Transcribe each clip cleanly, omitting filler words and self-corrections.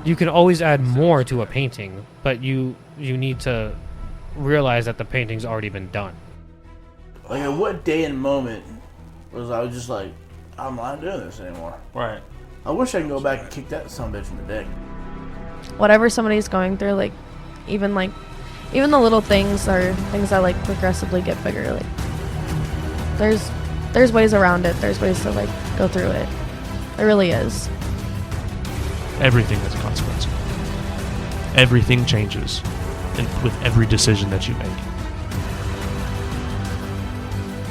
you can always add more to a painting, but you need to realize that the painting's already been done. Like, at what day and moment was I just like, I'm not doing this anymore? Right. I wish I could go back and kick that son of a bitch in the dick. Whatever somebody's going through, like even the little things are things that like progressively get bigger. Like there's ways around it. There's ways to like go through it. There really is. Everything has a consequence. Everything changes with every decision that you make.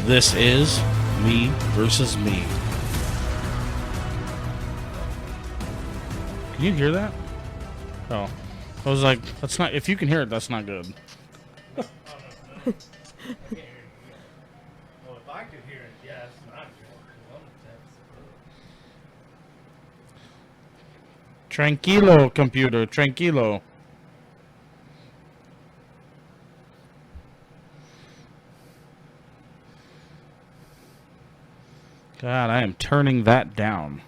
This is me versus me. Can you hear that? Oh. I was like, that's not, if you can hear it, that's not good. Well, if I could hear it, yes, not Tranquilo, computer, tranquilo. God, I am turning that down.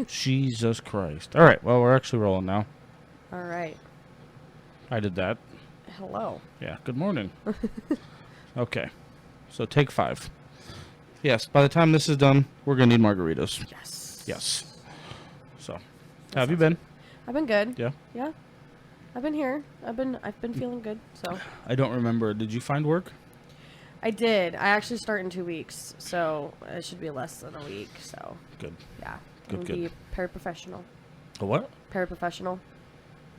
Jesus Christ. All right, well, we're actually rolling now. All right. I did that. Hello. Yeah, good morning. Okay, so take 5. Yes, by the time this is done, we're going to need margaritas. Yes. Yes. So, how have you been? I've been good. Yeah? Yeah. I've been here. I've been feeling good. So I don't remember. Did you find work? I did. I actually start in 2 weeks, so it should be less than a week. So Good. yeah. Good, I'm good. Be paraprofessional. A what? Paraprofessional.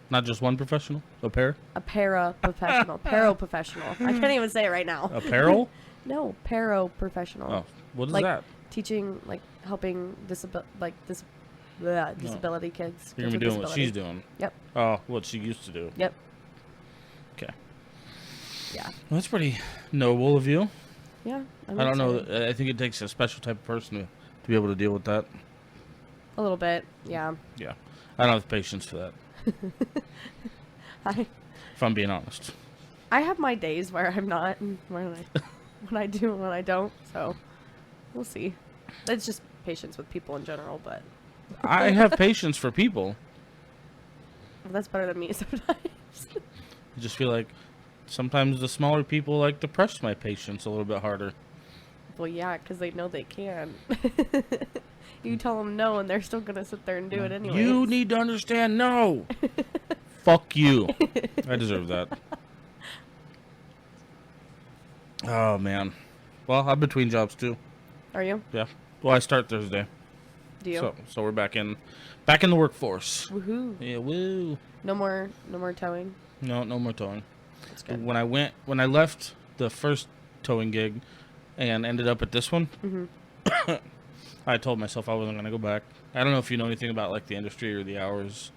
Not just one professional? A pair? A paraprofessional. Paraprofessional. I can't even say it right now. Apparel? No, paraprofessional. Oh, what is Like, that? Teaching, like helping disability kids. You're going to be kids with doing what disability. she's doing. Yep. Oh, what she used to do. Yep. Okay. Yeah. Well, that's pretty noble of you. Yeah. I don't know. I think it takes a special type of person to be able to deal with that. A little bit. Yeah. Yeah. I don't have patience for that, if I'm being honest. I have my days where I'm not, and when I do and when I don't. So we'll see. It's just patience with people in general, but I have patience for people. that's better than me sometimes. I just feel like sometimes the smaller people like to press my patience a little bit harder. Well, yeah, because they know they can. You tell them no, and they're still gonna sit there and do it anyway. You need to understand, no. Fuck you. I deserve that. Oh man. Well, I'm between jobs too. Are you? Yeah. Well, I start Thursday. Do you? So we're back in the workforce. Woohoo! Yeah, woo. No more towing. No more towing. That's good. When I left the first towing gig and ended up at this one, I told myself I wasn't gonna go back. I don't know if you know anything about like the industry or the hours.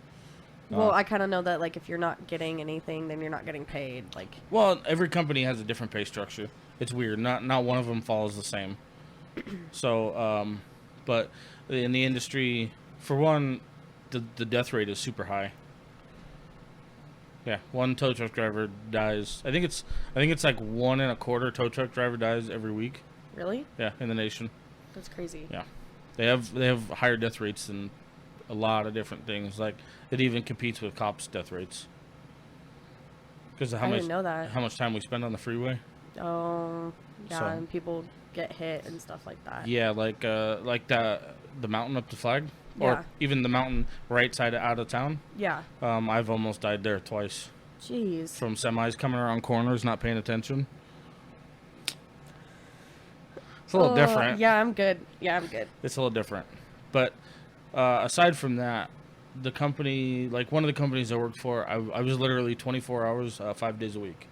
Well, I kind of know that like if you're not getting anything, then you're not getting paid. Like, Well, every company has a different pay structure. It's weird. Not one of them follows the same. So, but in the industry, for one, the death rate is super high. Yeah, one tow truck driver dies. I think it's like 1 1/4 tow truck driver dies every week. really? Yeah, in the nation. That's crazy. Yeah, they have higher death rates than a lot of different things. Like it even competes with cops' death rates. Because I didn't know that. how much time we spend on the freeway. Oh, yeah, So- and people get hit and stuff like that. Yeah, like the mountain up to Flag, or Yeah. even the mountain right side out of town. Yeah. I've almost died there twice Jeez. from semis coming around corners, not paying attention. It's a little different. Yeah, I'm good. It's a little different, but aside from that, the company, like one of the companies I worked for, I was literally 24 hours, 5 days a week.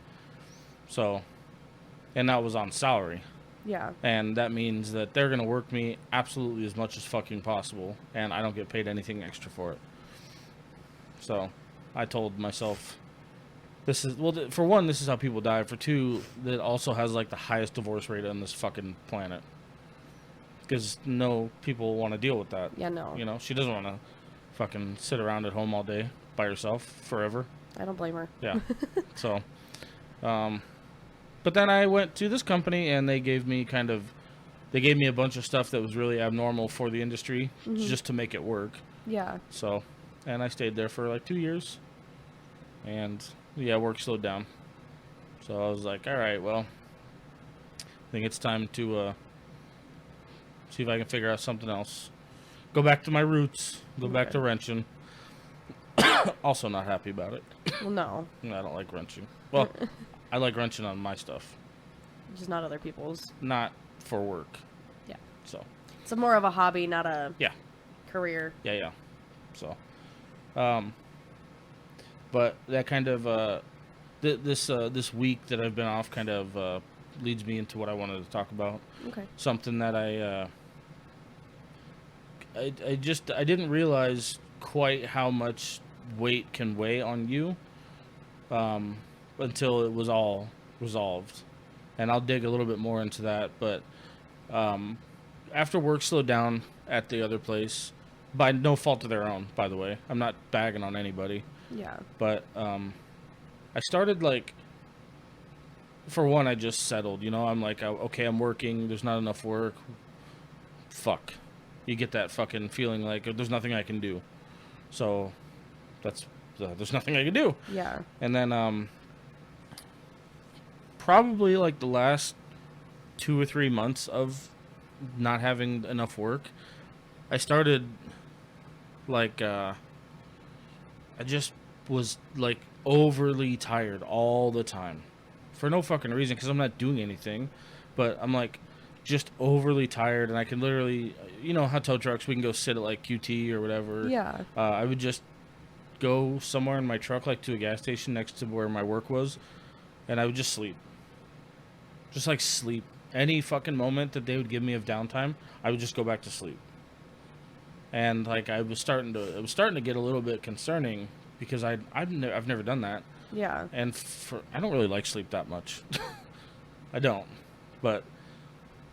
So, and that was on salary. Yeah. And that means that they're going to work me absolutely as much as fucking possible, and I don't get paid anything extra for it. So, I told myself, for one, this is how people die. For two, that also has like the highest divorce rate on this fucking planet. Because no people want to deal with that. Yeah, no. You know, she doesn't want to fucking sit around at home all day by herself forever. I don't blame her. Yeah. So, but then I went to this company and they gave me a bunch of stuff that was really abnormal for the industry just to make it work. Yeah. So And I stayed there for like 2 years. And yeah, work slowed down. So I was like, all right, well, I think it's time to see if I can figure out something else. Go back to my roots. Go back to wrenching. Also not happy about it. Well, no, I don't like wrenching. Well, I like wrenching on my stuff, just not other people's. not for work. Yeah. So, It's more of a hobby, not a yeah. career. Yeah. So, but that kind of this week that I've been off kind of leads me into what I wanted to talk about. Okay. Something that I didn't realize quite how much weight can weigh on you until it was all resolved, and I'll dig a little bit more into that. But after work slowed down at the other place, by no fault of their own, by the way, I'm not bagging on anybody, Yeah. but I started like, for one, I just settled. I'm like, okay, I'm working. There's not enough work. Fuck. You get that fucking feeling like there's nothing I can do. So there's nothing I can do. Yeah. And then probably like the last 2 or 3 months of not having enough work, I started like I just was like overly tired all the time for no fucking reason, because I'm not doing anything, but I'm like just overly tired, and I can literally, how tow trucks, we can go sit at like QT or whatever. Yeah. I would just go somewhere in my truck, like to a gas station next to where my work was, and I would just sleep. Just like sleep. Any fucking moment that they would give me of downtime, I would just go back to sleep. And like it was starting to get a little bit concerning, because I've never done that. Yeah. And I don't really like sleep that much. I don't. But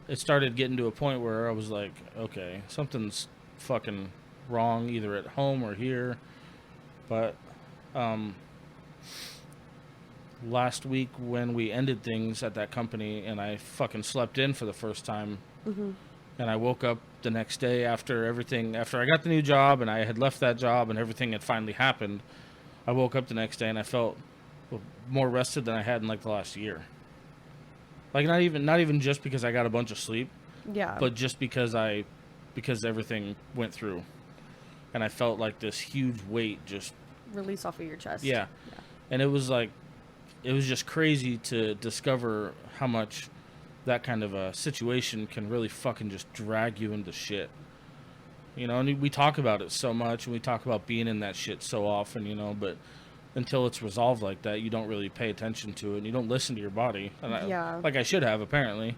it started getting to a point where I was like, okay, something's fucking wrong, either at home or here. But last week when we ended things at that company, and I fucking slept in for the first time, and I woke up the next day after I got the new job and I had left that job and everything had finally happened, I woke up the next day and I felt more rested than I had in like the last year. Like not even just because I got a bunch of sleep, Yeah. but just because everything went through, and I felt like this huge weight just Release off of your chest. yeah. And it was just crazy to discover how much that kind of a situation can really fucking just drag you into shit. And we talk about it so much, and we talk about being in that shit so often, but until it's resolved like that, you don't really pay attention to it, and you don't listen to your body. And Yeah. like I should have, apparently,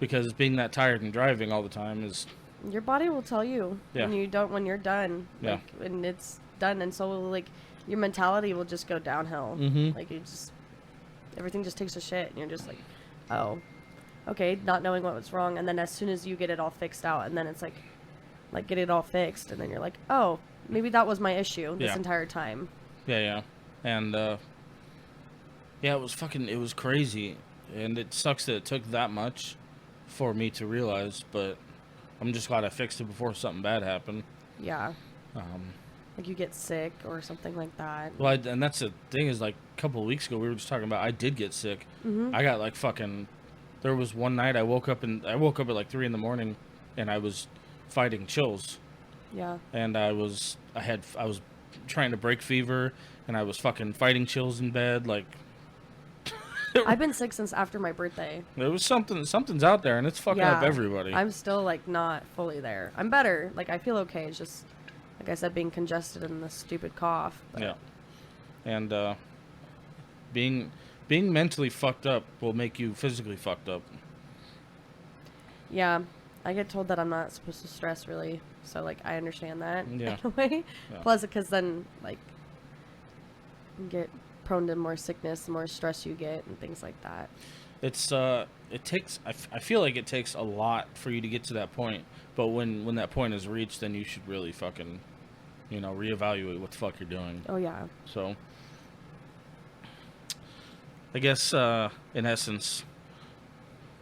because being that tired and driving all the time is... Your body will tell you Yeah. when you're done. Yeah. Like, when it's done, and so like your mentality will just go downhill. Mhm. Like everything just takes a shit, and you're just like, oh, okay, not knowing what was wrong, and then as soon as you get it all fixed out, and then it's like get it all fixed, and then you're like, oh, maybe that was my issue this Yeah. entire time. Yeah. And, it was crazy. And it sucks that it took that much for me to realize, but I'm just glad I fixed it before something bad happened. Yeah. Like you get sick or something like that. Well, and that's the thing is, like, a couple of weeks ago, we were just talking about, I did get sick. I got, like, there was one night I woke up at like 3 in the morning, and I was fighting chills. Yeah. And I was trying to break fever, and I was fucking fighting chills in bed, like... I've been sick since after my birthday. There was something's out there, and it's fucking up everybody. I'm still like not fully there. I'm better. Like I feel okay. It's just like I said, being congested and this stupid cough. But Yeah. And being mentally fucked up will make you physically fucked up. Yeah. I get told that I'm not supposed to stress really. So like I understand that Yeah. in a way. Yeah. Plus because then like you get prone to more sickness, the more stress you get and things like that. It's it takes I feel like it takes a lot for you to get to that point, but when that point is reached, then you should really fucking reevaluate what the fuck you're doing. Oh yeah. So I guess in essence,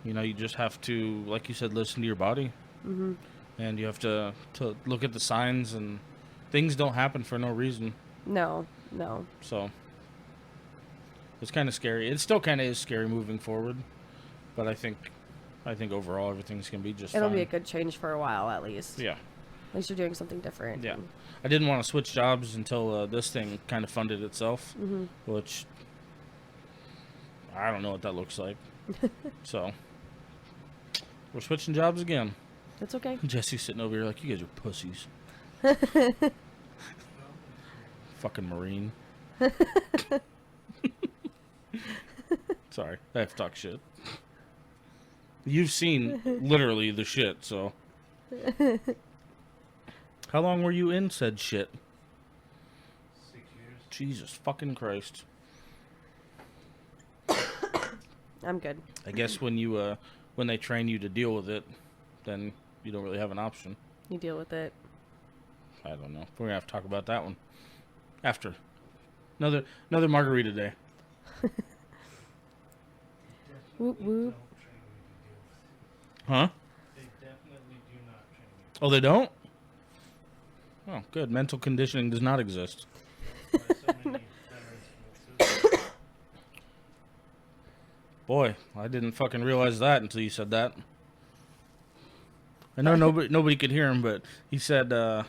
you just have to, like you said, listen to your body. And you have to look at the signs and things don't happen for no reason. No. So it's kind of scary. It still kind of is scary moving forward, but I think overall everything's gonna be just. It'll fine. be a good change for a while at least. Yeah. At least you're doing something different. Yeah. I didn't want to switch jobs until this thing kind of funded itself, which I don't know what that looks like. So we're switching jobs again. That's okay. Jesse's sitting over here like, you guys are pussies. Fucking Marine. Sorry, I have to talk shit. You've seen literally the shit, so. How long were you in said shit? 6 years. Jesus fucking Christ. I'm good. I guess when you when they train you to deal with it, then you don't really have an option. You deal with it. I don't know. We're gonna have to talk about that one after another margarita day. Whoop whoop. Huh? They definitely do not train you. Oh, they don't? Oh, good. Mental conditioning does not exist. Why so many veterans commit suicide? Boy, I didn't fucking realize that until you said that. I know nobody could hear him, but he said that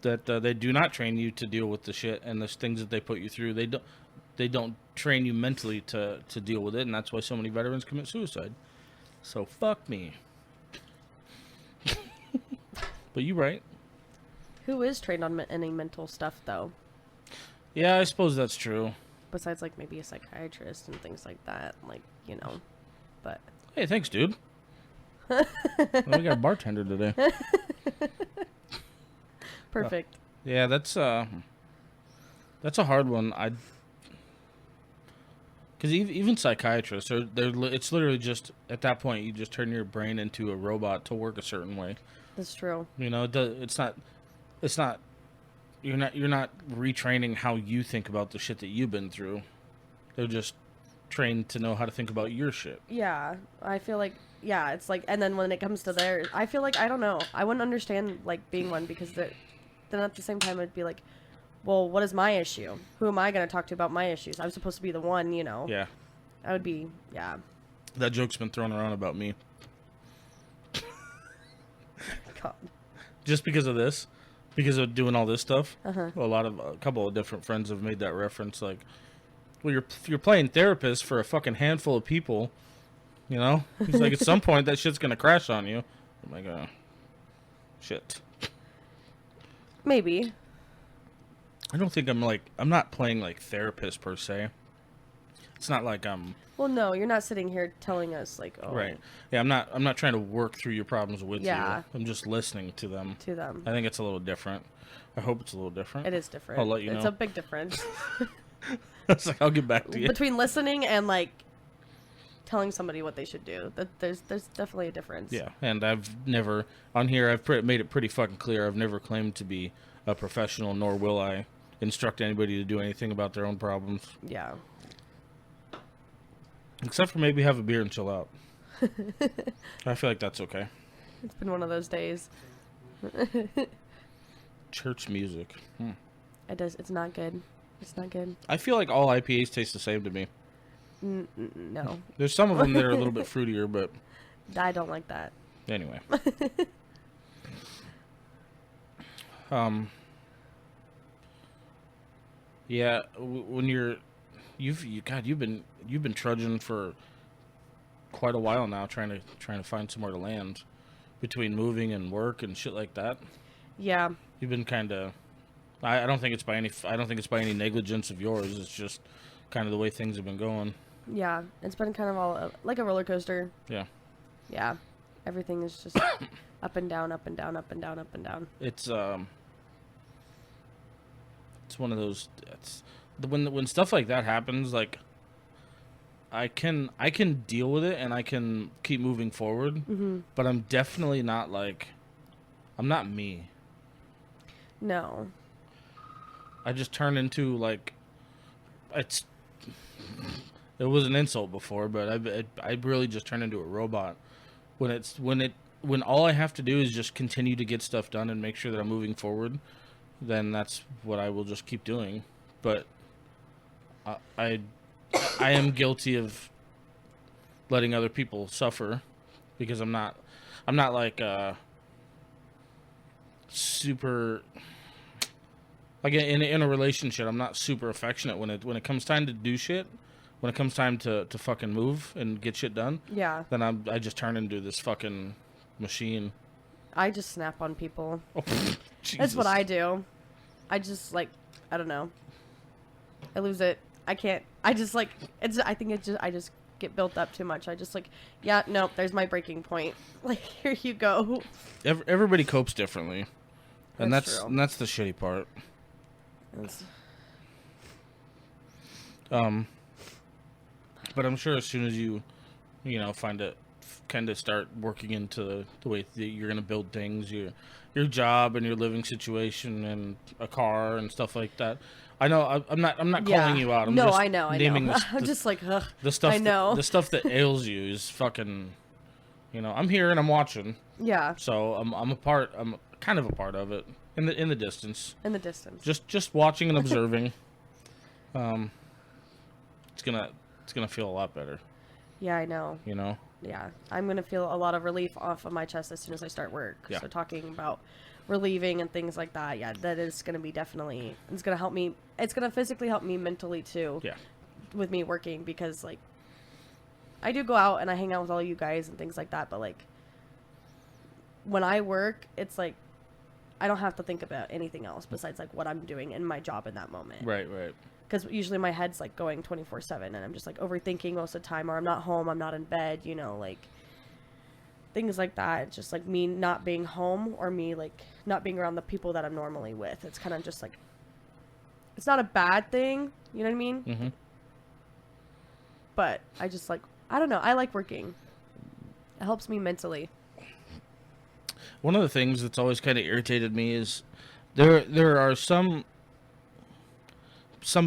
they do not train you to deal with the shit and the things that they put you through. They don't train you mentally to deal with it, and that's why so many veterans commit suicide. So fuck me. But you right. Who is trained on any mental stuff though? Yeah, I suppose that's true. Besides, like maybe a psychiatrist and things like that. Like but Hey, thanks, dude. Well, we got a bartender today. perfect. Yeah, that's a hard one. Because even psychiatrists, it's literally just at that point you just turn your brain into a robot to work a certain way. That's true. You know, it's not. You're not retraining how you think about the shit that you've been through. They're just trained to know how to think about your shit. Yeah, I feel like it's like, and then when it comes to theirs, I feel like I don't know. I wouldn't understand like being one because then at the same time it'd be like, well, what is my issue? Who am I going to talk to about my issues? I'm supposed to be the one, Yeah, I would be, yeah. that joke's been thrown around about me. God. Just because of this, because of doing all this stuff. Uh-huh. A couple of different friends have made that reference. Like, well, you're playing therapist for a fucking handful of people. You know, it's like at some point that shit's gonna crash on you. I'm like, shit. Maybe. I don't think I'm not playing like therapist per se. It's not like I'm Well, no, you're not sitting here telling us like, oh, right. Yeah, I'm not trying to work through your problems with Yeah. you. I'm just listening to them. to them. I think it's a little different. I hope it's a little different. It is different. I'll let you know. It's a big difference It's like I'll get back to you. between listening and like telling somebody what they should do. That there's definitely a difference. Yeah, and I've never on here. I've made it pretty fucking clear. I've never claimed to be a professional, nor will I instruct anybody to do anything about their own problems, Yeah. except for maybe have a beer and chill out. I feel like that's okay. It's been one of those days. Church music. It's not good. It's not good. I feel like all IPAs taste the same to me. No. There's some of them that are a little bit fruitier, but I don't like that. anyway. Yeah, when you've been trudging for quite a while now, trying to find somewhere to land between moving and work and shit like that. Yeah. You've been kind of. I don't think it's by any negligence of yours. It's just kind of the way things have been going. Yeah. It's been kind of all like a roller coaster. Yeah. Yeah. Everything is just up and down, up and down, up and down, up and down. It's one of those. When stuff like that happens, like I can deal with it and I can keep moving forward, but I'm definitely not like I'm not me. No. I just turn into like it was an insult before, but I really just turn into a robot when when all I have to do is just continue to get stuff done and make sure that I'm moving forward, then that's what I will just keep doing. But I am guilty of letting other people suffer because I'm not like super like in a relationship. I'm not super affectionate when it comes time to do shit. When it comes time to fucking move and get shit done, Yeah. then I just turn into this fucking machine. I just snap on people. Oh, That's what I do. I just like, I don't know. I lose it. I can't. I just like, I think I just get built up too much. I just like, yeah, nope, there's my breaking point. Like, here you go. Everybody copes differently. And That's true. that's the shitty part. It's- But I'm sure as soon as you find it, kind of start working into the way that you're going to build things, your job and your living situation and a car and stuff like that. I know I'm not calling you out. I'm no, just I know. naming I'm just like, ugh. the stuff. I know. The stuff that ails you is fucking. I'm here and I'm watching. Yeah. So I'm a part. I'm kind of a part of it in the distance. In the distance. Just watching and observing. It's gonna feel a lot better. Yeah, I know. Yeah, I'm gonna feel a lot of relief off of my chest as soon as I start work. Yeah. So talking about relieving and things like that, yeah, that is gonna be definitely. It's gonna help me. It's gonna physically help me mentally too. Yeah. With me working, because like, I do go out and I hang out with all you guys and things like that, but like, when I work, it's like, I don't have to think about anything else besides like what I'm doing in my job in that moment. Right. Right. Because usually my head's like going 24/7 and I'm just like overthinking most of the time, or I'm not home, I'm not in bed, like things like that. It's just like me not being home, or me like not being around the people that I'm normally with. It's kind of just like, it's not a bad thing, you know what I mean? Mm-hmm. But I just like, I don't know, I like working. It helps me mentally. One of the things that's always kind of irritated me is there are some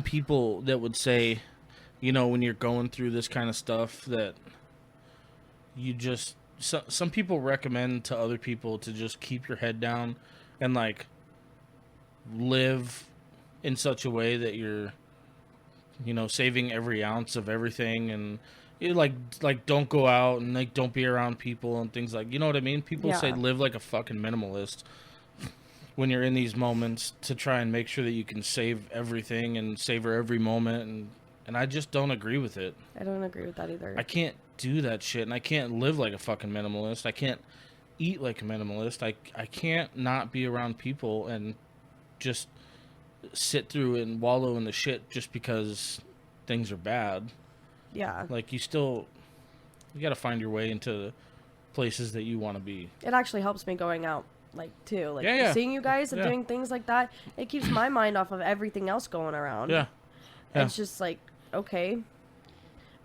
people that would say, when you're going through this kind of stuff, that you just some people recommend to other people to just keep your head down and like live in such a way that you're saving every ounce of everything, and you like don't go out and like don't be around people and things like, you know what I mean? People say Yeah. live like a fucking minimalist when you're in these moments, to try and make sure that you can save everything and savor every moment, and I just don't agree with it. I don't agree with that either. I can't do that shit, and I can't live like a fucking minimalist. I can't eat like a minimalist. I can't not be around people and just sit through and wallow in the shit just because things are bad. Yeah. Like, you gotta find your way into the places that you want to be. It actually helps me going out, like, too. Like, Yeah. seeing you guys and Yeah. doing things like that, it keeps my mind off of everything else going around. Yeah. It's just like, okay,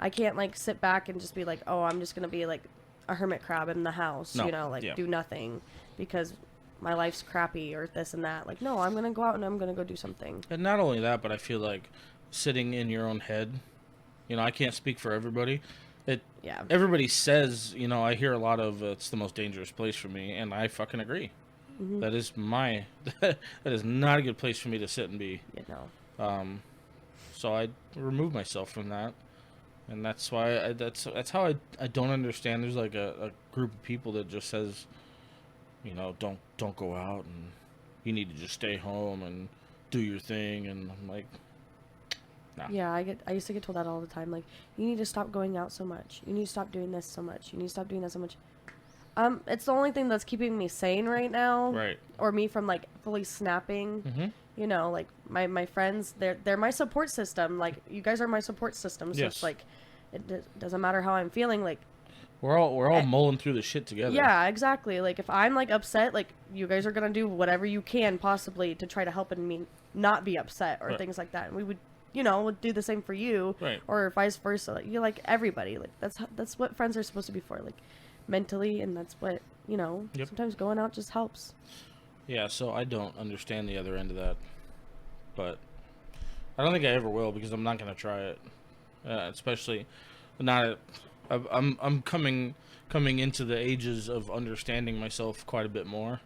I can't like sit back and just be like, oh, I'm just gonna be like a hermit crab in the house, No, like yeah. do nothing because my life's crappy or this and that. Like, no, I'm gonna go out and I'm gonna go do something. And not only that, but I feel like sitting in your own head, I can't speak for everybody. Yeah. Everybody says, I hear a lot of it's the most dangerous place for me, and I fucking agree. Mm-hmm. That is that is not a good place for me to sit and be. So I remove myself from that, and that's why that's how I don't understand. There's like a group of people that just says, don't go out, and you need to just stay home and do your thing, and I'm like, nah. Yeah, I used to get told that all the time. Like, you need to stop going out so much. You need to stop doing this so much. You need to stop doing that so much. It's the only thing that's keeping me sane right now. Right. Or me from like fully snapping. Mm-hmm. Like my friends, they're my support system. Like, you guys are my support system. So Yes. it's like, doesn't matter how I'm feeling. Like, We're all mulling through the shit together. yeah, exactly. Like, if I'm like upset, like, you guys are gonna do whatever you can possibly to try to help me not be upset or Right. things like that. And we would, would do the same for you, Right. or vice versa. Like, you like everybody. Like, that's what friends are supposed to be for. Like, mentally, and that's what Yep. sometimes going out just helps. Yeah, so I don't understand the other end of that, but I don't think I ever will, because I'm not gonna try it, especially not at I'm coming into the ages of understanding myself quite a bit more,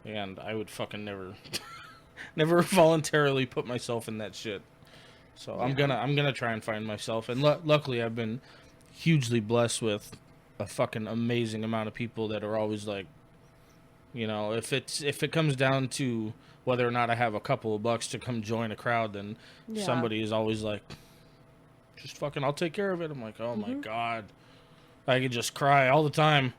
and I would fucking never voluntarily put myself in that shit. So I'm gonna try and find myself, and luckily I've been hugely blessed with a fucking amazing amount of people that are always like, you know, if it comes down to whether or not I have a couple of bucks to come join a crowd, then somebody is always like, just fucking, I'll take care of it. I'm like, oh my God, I could just cry all the time.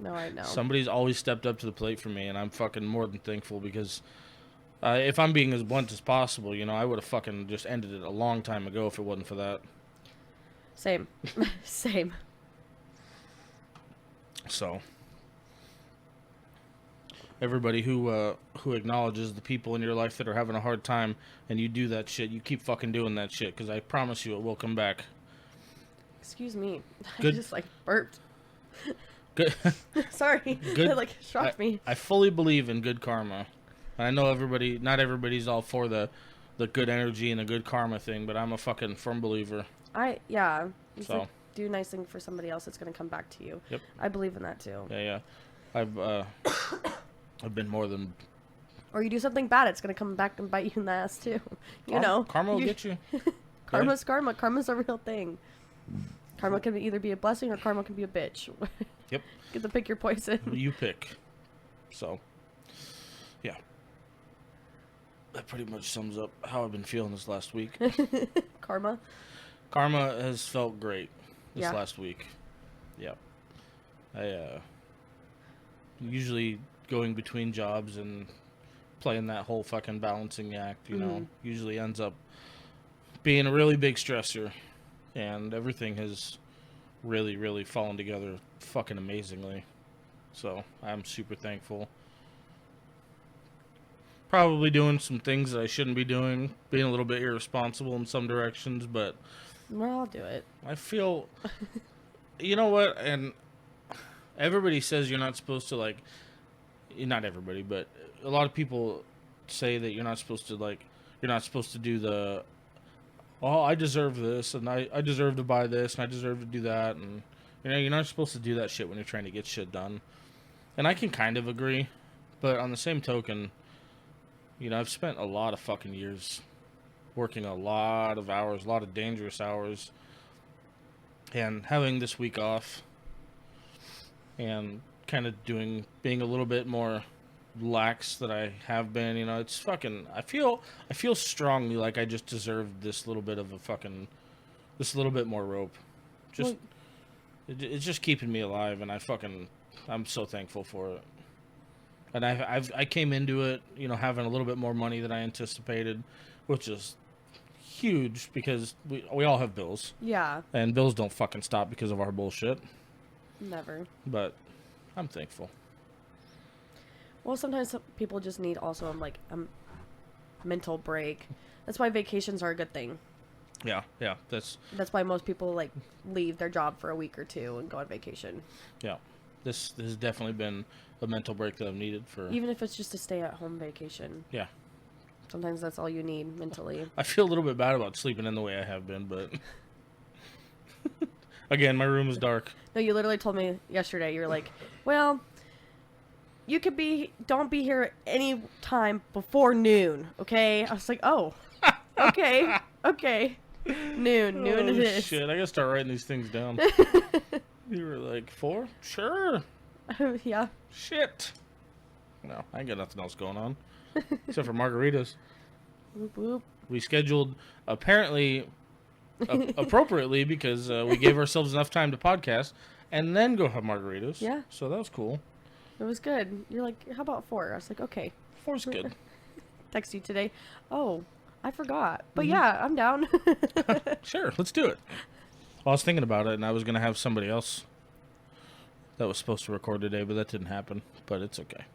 No, I know. Somebody's always stepped up to the plate for me, and I'm fucking more than thankful, because if I'm being as blunt as possible, you know, I would have fucking just ended it a long time ago if it wasn't for that. Same. Same. So, everybody who acknowledges the people in your life that are having a hard time, and you do that shit, you keep fucking doing that shit, because I promise you it will come back. Excuse me. Good. I just like burped. Good. Sorry. Good. It like shocked me. I fully believe in good karma. And I know not everybody's all for the good energy and the good karma thing, but I'm a fucking firm believer. It's So. like, do a nice thing for somebody else, it's going to come back to you. Yep. I believe in that too. Yeah. I've been more than... Or you do something bad, it's going to come back and bite you in the ass too. You know. Karma will get you. Karma's karma. Karma's a real thing. Karma can either be a blessing or karma can be a bitch. Yep. Get to pick your poison. You pick. So, yeah. That pretty much sums up how I've been feeling this last week. Karma. Karma has felt great this Yeah. last week. Yep. I usually going between jobs and playing that whole fucking balancing act, you know, usually ends up being a really big stressor, and everything has really, really fallen together fucking amazingly. So I'm super thankful. Probably doing some things that I shouldn't be doing, being a little bit irresponsible in some directions, but Well, I'll do it. I feel, you know what, and everybody says you're not supposed to, like, not everybody, but a lot of people say that you're not supposed to do the, oh, I deserve this, and I deserve to buy this, and I deserve to do that, and, you know, you're not supposed to do that shit when you're trying to get shit done. And I can kind of agree, but on the same token, you know, I've spent a lot of fucking years working a lot of hours, a lot of dangerous hours, and having this week off and kind of being a little bit more lax that I have been, you know, it's fucking, I feel strongly like I just deserved this little bit more rope. Just, it's just keeping me alive, and I'm so thankful for it. And I came into it, you know, having a little bit more money than I anticipated, which is huge because we all have bills. Yeah. And bills don't fucking stop because of our bullshit. Never. But I'm thankful. Well, sometimes people just need also like a mental break. That's why vacations are a good thing. Yeah. That's why most people like leave their job for a week or two and go on vacation. Yeah. This has definitely been a mental break that I've needed for... Even if it's just a stay-at-home vacation. Yeah. Sometimes that's all you need mentally. I feel a little bit bad about sleeping in the way I have been, but... Again, my room is dark. No, you literally told me yesterday, you're like, well, don't be here any time before noon, okay? I was like, oh, okay. Noon it is. Shit, I gotta start writing these things down. You were like, 4? Sure. Yeah. Shit. No, I ain't got nothing else going on. Except for margaritas. Whoop, whoop. We scheduled, apparently, appropriately, because we gave ourselves enough time to podcast, and then go have margaritas. Yeah. So that was cool. It was good. You're like, how about 4? I was like, okay. 4's good. Text you today. Oh, I forgot. But yeah, I'm down. Sure, let's do it. Well, I was thinking about it, and I was going to have somebody else that was supposed to record today, but that didn't happen. But it's okay.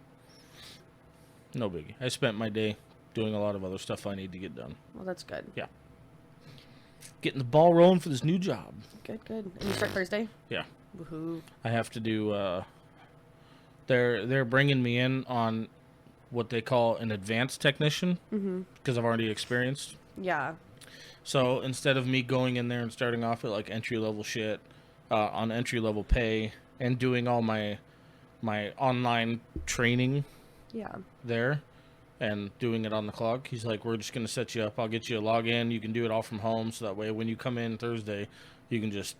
No biggie. I spent my day doing a lot of other stuff I need to get done. Well, that's good. Yeah. Getting the ball rolling for this new job. Good. And you start Thursday? Yeah. Woohoo. I have to do, they're bringing me in on what they call an advanced technician, because I've already experienced. Yeah. So instead of me going in there and starting off at like entry level shit, on entry level pay, and doing all my online training Yeah. there, and doing it on the clock, he's like, we're just gonna set you up. I'll get you a login. You can do it all from home, so that way when you come in Thursday, you can just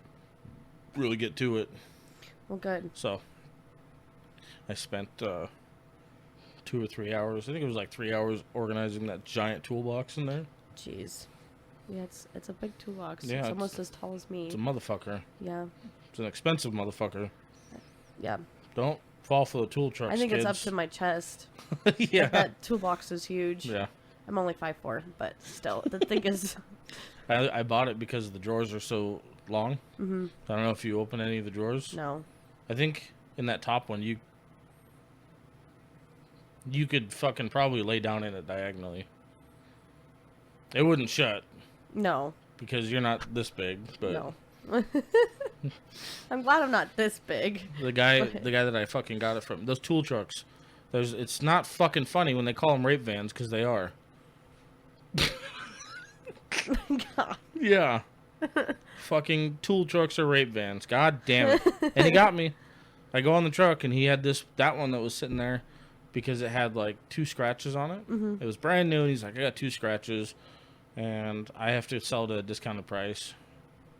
really get to it. Well, good. So I spent 2 or 3 hours. I think it was like 3 hours organizing that giant toolbox in there. Jeez. Yeah, it's a big toolbox. Yeah, it's it's- almost as tall as me. It's a motherfucker. Yeah. It's an expensive motherfucker. Yeah. Don't fall for the tool trucks, I think kids. it's up to my chest. Yeah. That toolbox is huge. Yeah. I'm only 5'4", but still, the thing is, I bought it because the drawers are so long. Mm-hmm. I don't know if you open any of the drawers. no. I think in that top one, you could fucking probably lay down in it diagonally. It wouldn't shut No. because you're not this big. But No. I'm glad I'm not this big. the guy Okay. that I fucking got it from, those tool trucks. It's not fucking funny when they call them rape vans because they are. God. Yeah. Fucking tool trucks are rape vans. God damn it. And he got me. I go on the truck and he had that one that was sitting there because it had like 2 scratches on it. Mm-hmm. It was brand new and he's like, I got 2 scratches and I have to sell it at a discounted price.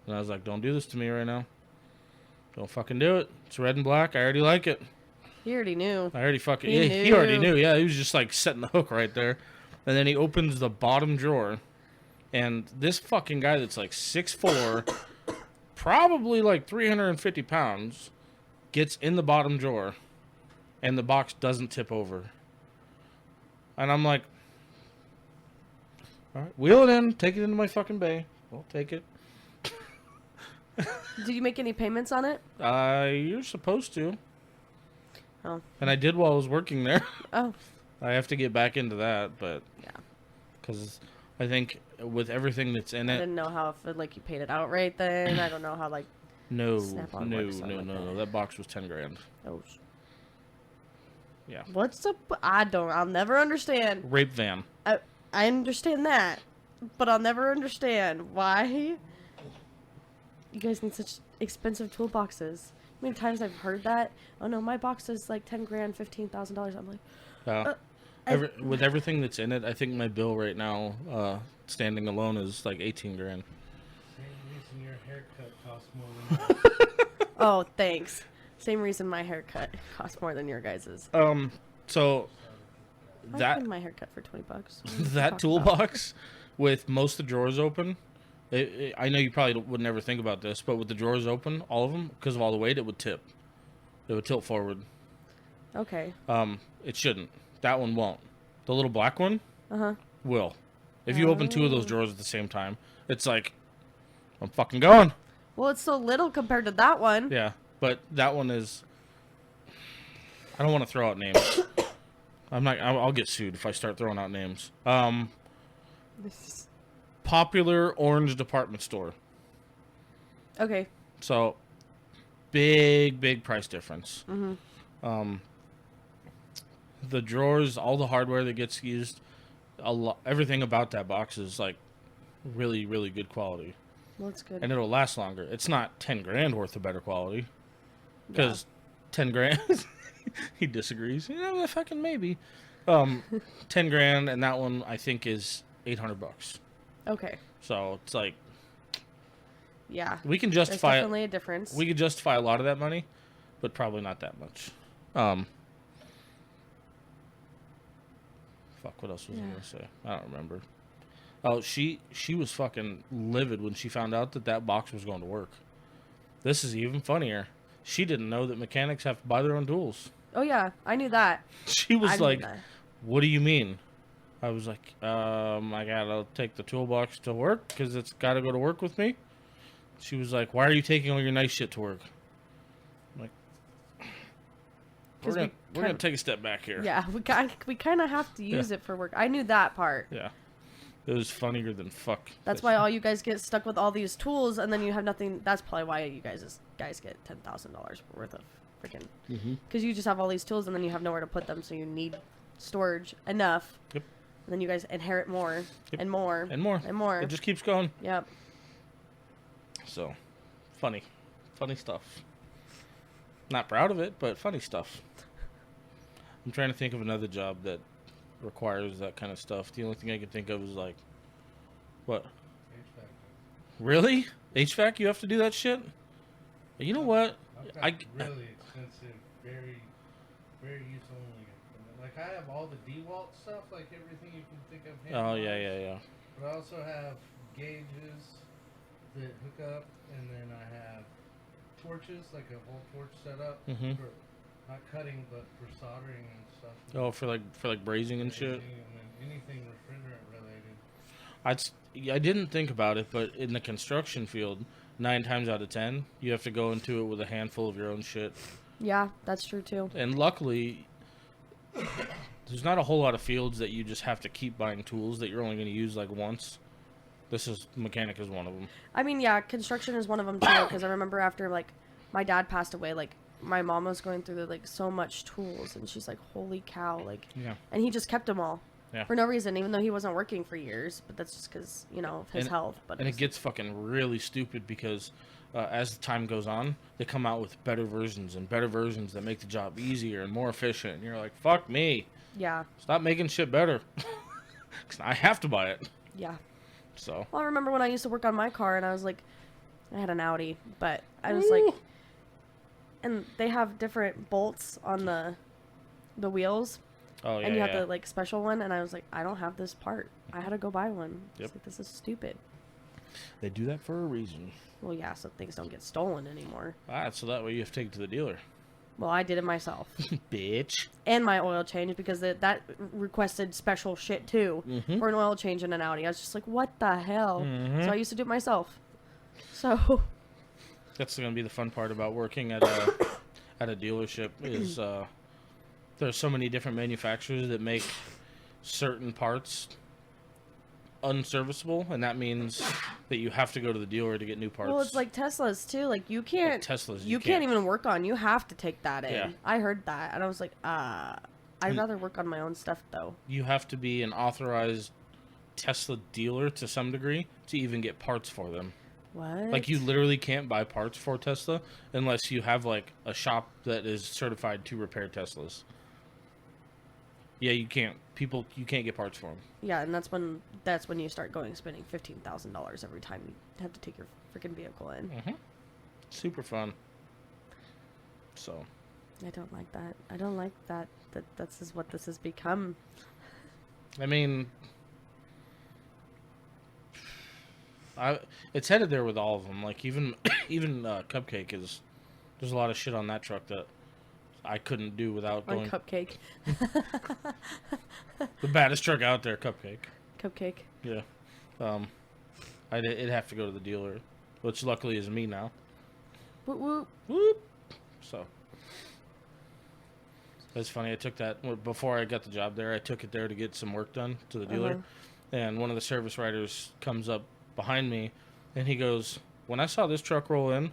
And I was like, don't do this to me right now. Don't fucking do it. It's red and black. I already like it. He already knew. I already fucking... He He already knew. knew. Yeah, he was just like setting the hook right there. And then he opens the bottom drawer. And this fucking guy that's like 6'4", probably like 350 pounds, gets in the bottom drawer. And the box doesn't tip over. And I'm like... All right, wheel it in. Take it into my fucking bay. I'll take it. Did you make any payments on it? You're supposed to. Oh. And I did while I was working there. Oh. I have to get back into that, but... Yeah. Because I think with everything that's in I it... didn't know how if like you paid it outright then. I don't know how like. No, Snap-on no, works on no, like no, that. no. That box was 10 grand. Oh. Yeah. What's up? I'll never understand. Rape van. I understand that, but I'll never understand why you guys need such expensive toolboxes. How many times I've heard that? Oh no, my box is like 10 grand, $15,000. I'm like, With everything that's in it, I think my bill right now, standing alone, is like 18 grand. Same reason your haircut costs more than oh, thanks. Same reason my haircut costs more than your guys's. So I that paid my haircut for $20. What are you that talking toolbox with most of the drawers open, I know you probably would never think about this, but with the drawers open, all of them, because of all the weight, it would tip. It would tilt forward. about? Okay. It shouldn't. That one won't. The little black one Uh-huh. will. If you open 2 of those drawers at the same time, it's like, I'm fucking going. Well, it's so little compared to that one. Yeah, but that one is... I don't want to throw out names. I'll get sued if I start throwing out names. Popular orange department store. Okay. So, big price difference. Mm-hmm. The drawers, all the hardware that gets used, everything about that box is like really, really good quality. Well, it's good. And it'll last longer. It's not 10 grand worth of better quality. Because 10 grand... he disagrees. You know, fucking maybe. 10 grand, and that one, I think, is $800. Okay. So, it's like... Yeah. We can There's justify... definitely a difference. We could justify a lot of that money, but probably not that much. Fuck, what else was I going to say? I don't remember. Oh, she was fucking livid when she found out that box was going to work. This is even funnier. She didn't know that mechanics have to buy their own tools. Oh, yeah. I knew that. She was I knew like, that. what do you mean? I was like, I gotta take the toolbox to work because it's gotta go to work with me. She was like, why are you taking all your nice shit to work? I'm like, we're gonna take a step back here. Yeah, we kind of have to use it for work. I knew that part. Yeah. It was funnier than fuck. That's why all you guys get stuck with all these tools, and then you have nothing. That's probably why you guys get $10,000 worth of freaking. Because you just have all these tools, and then you have nowhere to put them, so you need storage enough. Yep. then you guys inherit more and more And more. and more. It just keeps going. Yep. So, funny stuff. Not proud of it, but funny stuff. I'm trying to think of another job that requires that kind of stuff. The only thing I can think of is like, what? HVAC. Really? HVAC? You have to do that shit? You know what? I've got really expensive, very, very use only equipment. Like I have all the DeWalt stuff, like everything you can think of. Oh yeah. But I also have gauges that hook up, and then I have torches, like a whole torch setup Mhm. for not cutting, but for soldering and stuff. Oh, for like brazing and shit. And then anything refrigerant related. I didn't think about it, but in the construction field, 9 times out of 10, you have to go into it with a handful of your own shit. Yeah, that's true too. And luckily, there's not a whole lot of fields that you just have to keep buying tools that you're only going to use like once. Mechanic is one of them. I mean, yeah, construction is one of them too. Because I remember after like my dad passed away, like my mom was going through like so much tools, and she's like, "Holy cow!" Like, Yeah. and he just kept them all. Yeah. For no reason, even though he wasn't working for years, but that's just because of his health. But And it gets fucking really stupid because as the time goes on, they come out with better versions and better versions that make the job easier and more efficient. And you're like, fuck me. yeah, Stop making shit better. 'Cause I have to buy it. yeah. So. Well, I remember when I used to work on my car, and I was like, I had an Audi, but I was like, and they have different bolts on the wheels. Oh, yeah. And you have the like special one, and I was like, I don't have this part. I had to go buy one. Yep. It's like, this is stupid. They do that for a reason. Well, yeah, so things don't get stolen anymore. So that way you have to take it to the dealer. Well, I did it myself. Bitch. And my oil change, because that requested special shit too Mm-hmm. for an oil change in an Audi. I was just like, what the hell? So I used to do it myself. So That's going to be the fun part about working at a dealership is there's so many different manufacturers that make certain parts unserviceable, and that means that you have to go to the dealer to get new parts. well, it's like Teslas too. Like you can't Teslas, you can't even work on. You have to take that in. Yeah. I heard that, and I was like, I'd rather work on my own stuff though. You have to be an authorized Tesla dealer to some degree to even get parts for them. What? Like you literally can't buy parts for Tesla unless you have like a shop that is certified to repair Teslas. Yeah, you can't. You can't get parts for them. Yeah, and that's when you start spending $15,000 every time you have to take your freaking vehicle in. Mm-hmm. Super fun. So. I don't like that. I don't like that. That's is what this has become. I mean, it's headed there with all of them. Like even Cupcake is. There's a lot of shit on that truck that I couldn't do without On going. Cupcake. The baddest truck out there, Cupcake. Cupcake. Yeah. It'd have to go to the dealer, which luckily is me now. Whoop whoop. Whoop. So. It's funny. I took that before I got the job there. I took it there to get some work done to the dealer, and one of the service writers comes up behind me, and he goes, "When I saw this truck roll in,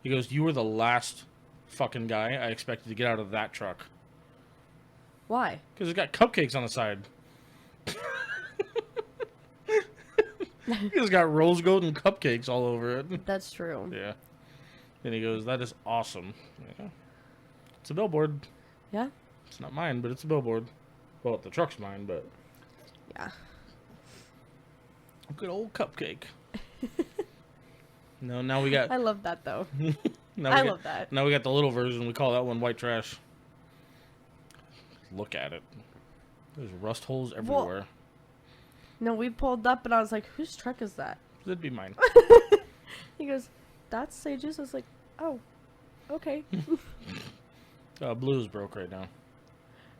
he goes, you were the last fucking guy I expected to get out of that truck Why? because it's got cupcakes on the side. It's got rose gold and cupcakes all over it. That's true. Yeah." And he goes, "That is awesome." Yeah. It's a billboard. Yeah. It's not mine, but it's a billboard. Well, the truck's mine, but Yeah. good old Cupcake. No, now we got. I love that though. Now I we love that. Now we got the little version. We call that one white trash. Look at it. There's rust holes everywhere. No, we pulled up and I was like, whose truck is that? That'd be mine. He goes, that's Sage's. I was like, oh, okay. Blue is broke right now.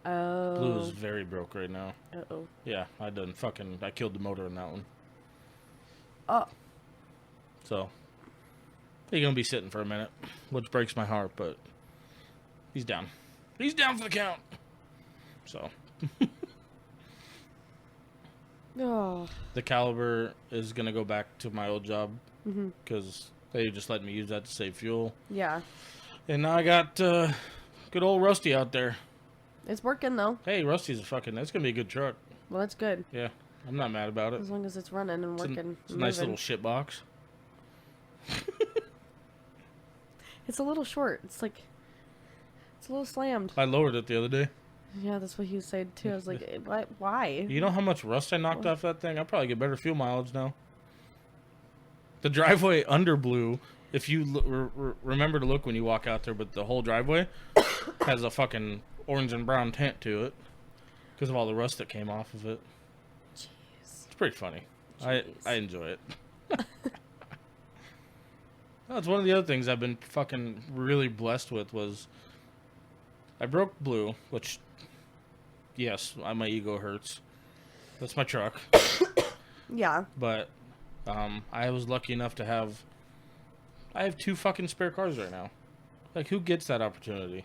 Oh. Blue is very broke right now. Uh-oh. Yeah, I killed the motor in that one. Oh. So, he's going to be sitting for a minute, which breaks my heart, but he's down. He's down for the count. So, Oh. the Caliber is going to go back to my old job because they just let me use that to save fuel. Yeah. And now I got good old Rusty out there. It's working though. Hey, Rusty's that's going to be a good truck. Well, that's good. Yeah, I'm not mad about it. As long as it's running and working. It's a nice little shit box. It's a little short. It's like, it's a little slammed. I lowered it the other day. Yeah, that's what he was saying too. I was like, what? Why? You know how much rust I knocked off that thing? I'll probably get better fuel mileage now. The driveway under blew. If you remember to look when you walk out there, but the whole driveway has a fucking orange and brown tint to it because of all the rust that came off of it. Jeez. It's pretty funny. Jeez. I enjoy it. That's one of the other things I've been fucking really blessed with was I broke Blue, which, yes, my ego hurts. That's my truck. Yeah. But I was lucky enough to have... I have 2 fucking spare cars right now. Like, who gets that opportunity?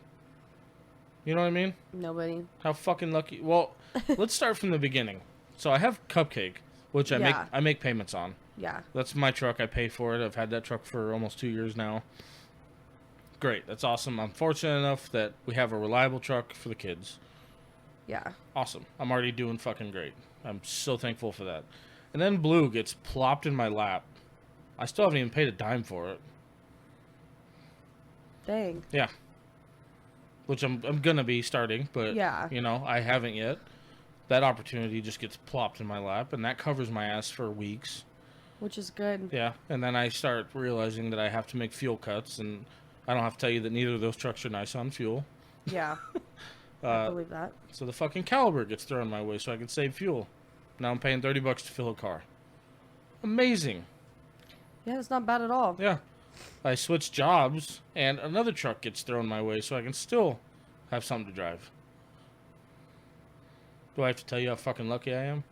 You know what I mean? Nobody. How fucking lucky... Well, let's start from the beginning. So I have Cupcake, which I make payments on. Yeah. That's my truck. I pay for it. I've had that truck for almost 2 years now. Great. That's awesome. I'm fortunate enough that we have a reliable truck for the kids. Yeah. Awesome. I'm already doing fucking great. I'm so thankful for that. And then Blue gets plopped in my lap. I still haven't even paid a dime for it. Dang. Yeah. Which I'm gonna be starting, but Yeah. you know, I haven't yet. That opportunity just gets plopped in my lap, and that covers my ass for weeks. Which is good. Yeah, and then I start realizing that I have to make fuel cuts, and I don't have to tell you that neither of those trucks are nice on fuel. Yeah. I believe that. So the fucking Caliber gets thrown my way so I can save fuel. Now I'm paying $30 to fill a car. Amazing. Yeah, it's not bad at all. Yeah. I switch jobs, and another truck gets thrown my way so I can still have something to drive. Do I have to tell you how fucking lucky I am?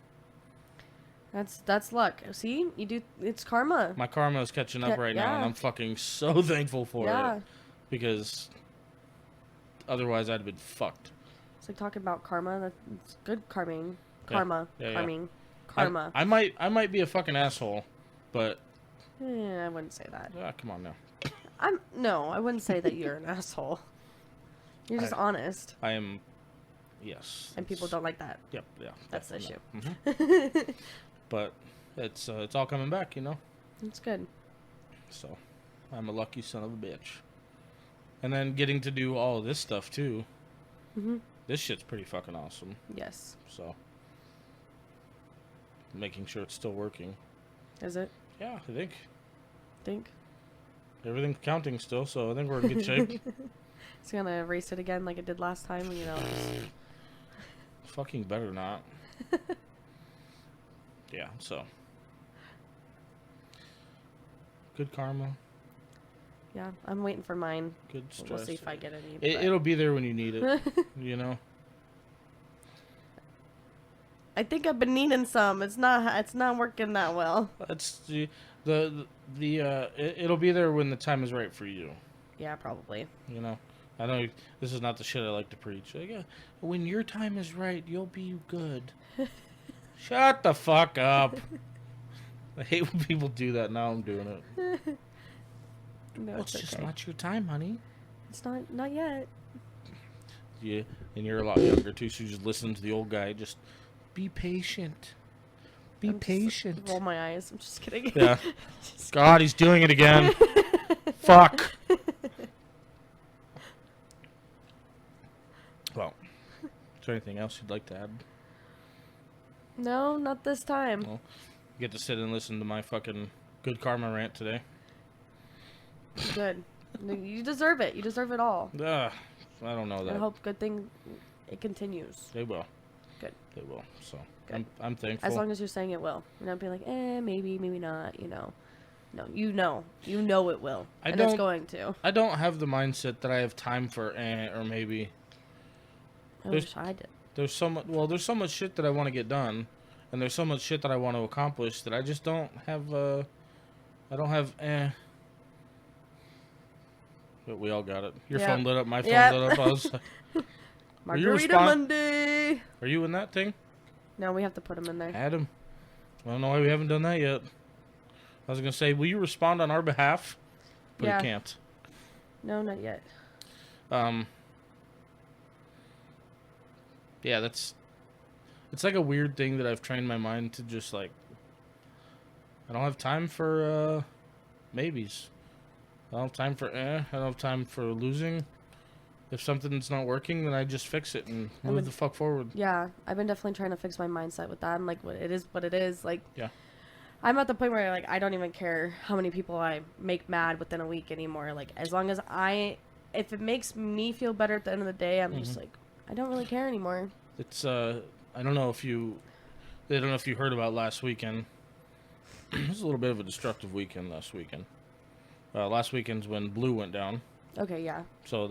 That's luck. See? You do it's karma. My karma is catching up right now, and yeah. I'm fucking so thankful for Yeah. it. Because otherwise I'd have been fucked. It's like talking about karma. That's good karming. Yeah. Karma. Yeah, yeah. Karming. Karma. I might be a fucking asshole, but I wouldn't say that. come on now. No, I wouldn't say that you're an asshole. You're just honest. I am. Yes. And people don't like that. Yep. Yeah. That's the issue. Mhm. But it's all coming back, you know. It's good. So I'm a lucky son of a bitch. And then getting to do all of this stuff too. Mhm. This shit's pretty fucking awesome. Yes. So making sure it's still working. Is it? Yeah, I think Think? everything's counting still, so I think we're in good shape. It's gonna erase it again like it did last time, you know. Fucking better not. Yeah, so good karma, Yeah, I'm waiting for mine. good stress. We'll see if I get any. It'll be there when you need it. You know. I think I've been needing some. It's not working that well. That's it'll be there when the time is right for you. Yeah, probably. You know. I know this is not the shit I like to preach. Like, when your time is right, you'll be good. Shut the fuck up. I hate when people do that. Now I'm doing it. No, Well, it's it's just okay. not your time, honey. It's not yet. Yeah, and you're a lot younger too, so you just listen to the old guy. Just be patient. Be I'm just, patient. roll my eyes. I'm just kidding. Yeah. God, he's doing it again. Fuck. Well, is there anything else you'd like to add? No, not this time. Well, you get to sit and listen to my fucking good karma rant today. Good. You deserve it. You deserve it all. I don't know I that. hope good thing it continues. They will. Good. They will. So Good. I'm thankful. As long as you're saying it will. You're not being like, maybe, maybe not, you know. No, you know it will. I and it's don't- going to. I don't have the mindset that I have time for or maybe. I There's- wish I did. There's so much. Well, there's so much shit that I want to get done, and there's so much shit that I want to accomplish that I just don't have. I don't have. But we all got it. Your Yep. phone lit up. My phone Yep. lit up. I was like, Margarita respond- Monday. are you in that thing, No, we have to put them in there. Adam? I don't know why we haven't done that yet. I was gonna say, will you respond on our behalf? But Yeah. you can't. No, not yet. Yeah, that's. it's like a weird thing that I've trained my mind to just like. I don't have time for maybes. I don't have time for I don't have time for losing. If something's not working, then I just fix it and move the fuck forward. Yeah, I've been definitely trying to fix my mindset with that. I'm like, what it is. Like, Yeah. I'm at the point where like I don't even care how many people I make mad within a week anymore. Like, as long as if it makes me feel better at the end of the day, I'm just like, I don't really care anymore. It's I don't know if you heard about last weekend. It was a little bit of a destructive weekend last weekend. Last weekend's when Blue went down. Okay, yeah. So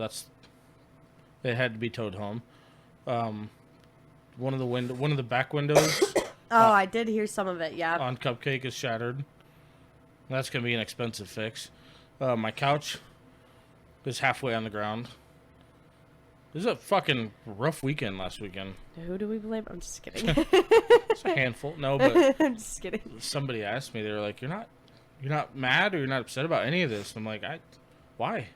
it had to be towed home. One of the back windows Oh, I did hear some of it. Yeah. on Cupcake is shattered. That's gonna be an expensive fix. My couch is halfway on the ground. This is a fucking rough weekend last weekend. Who do we blame? I'm just kidding. It's a handful. No, but I'm just kidding. somebody asked me. They were like, "You're not mad or you're not upset about any of this." I'm like, why?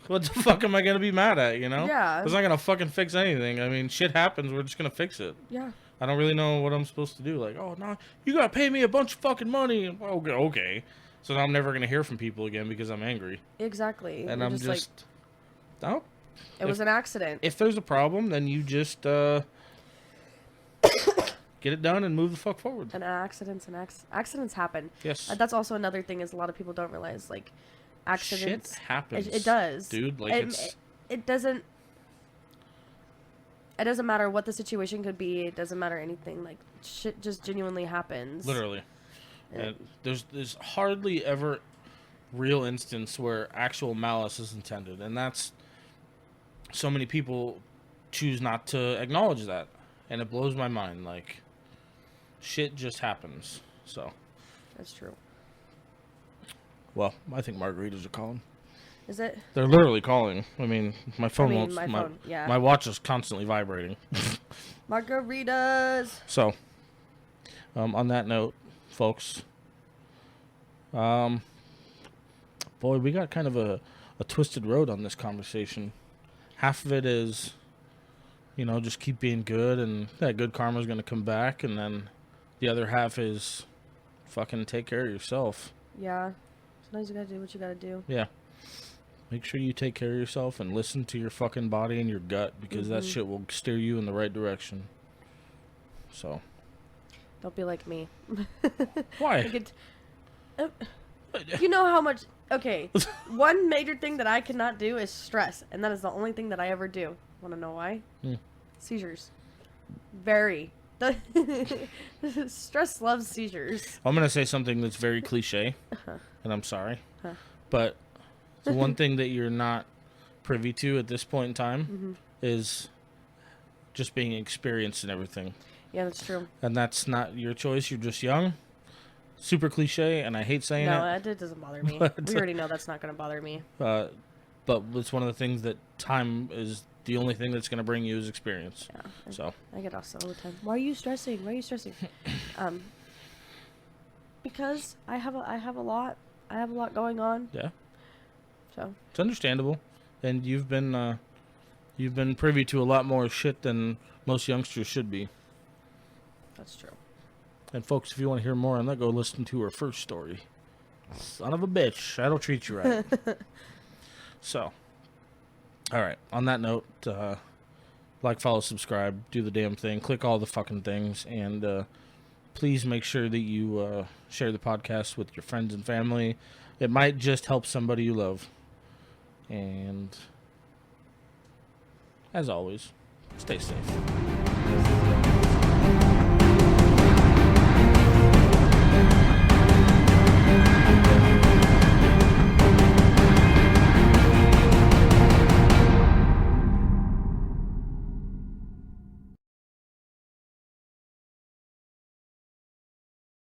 What the fuck am I gonna be mad at? You know? Yeah. It's not gonna fucking fix anything. I mean, shit happens. We're just gonna fix it. Yeah. I don't really know what I'm supposed to do. Like, oh no, you gotta pay me a bunch of fucking money. Okay. So now I'm never gonna hear from people again because I'm angry. Exactly. And You're I'm like, just no. it was an accident. If there's a problem, then you just get it done and move the fuck forward. And accidents happen. Yes. That's also another thing is a lot of people don't realize like accidents. Shit happens. It does, dude. Like it doesn't. It doesn't matter what the situation could be. It doesn't matter anything. Like shit just genuinely happens. literally. And there's hardly ever real instance where actual malice is intended, and that's so many people choose not to acknowledge that, and it blows my mind. Like shit just happens. So That's true. well, I think margaritas are calling. Is it? They're literally calling. I mean, my phone won't. my phone, yeah. My watch is constantly vibrating. Margaritas. So, on that note, folks, boy, we got kind of a twisted road on this conversation. Half of it is, just keep being good and that good karma is going to come back. And then the other half is fucking take care of yourself. Yeah. Sometimes you gotta do what you gotta do. Yeah. Make sure you take care of yourself and listen to your fucking body and your gut because that shit will steer you in the right direction. So. Don't be like me. Why? You know how much... Okay, one major thing that I cannot do is stress, and that is the only thing that I ever do. Want to know why? Seizures. Very. Stress loves seizures. I'm going to say something that's very cliche, and I'm sorry, but the one thing that you're not privy to at this point in time is just being experienced and everything. Yeah, that's true. And that's not your choice. You're just young. Super cliche, and I hate saying it. No, it doesn't bother me. We already know that's not going to bother me. But it's one of the things that time is the only thing that's going to bring you is experience. Yeah. So I get asked all the time, why are you stressing? Why are you stressing? Because I have a lot going on. Yeah. So it's understandable, and you've been privy to a lot more shit than most youngsters should be. that's true. And folks, if you want to hear more on that, go listen to her first story. Son of a bitch, that'll treat you right. So, all right. On that note, like, follow, subscribe, do the damn thing, click all the fucking things, and please make sure that you share the podcast with your friends and family. It might just help somebody you love. And as always, stay safe.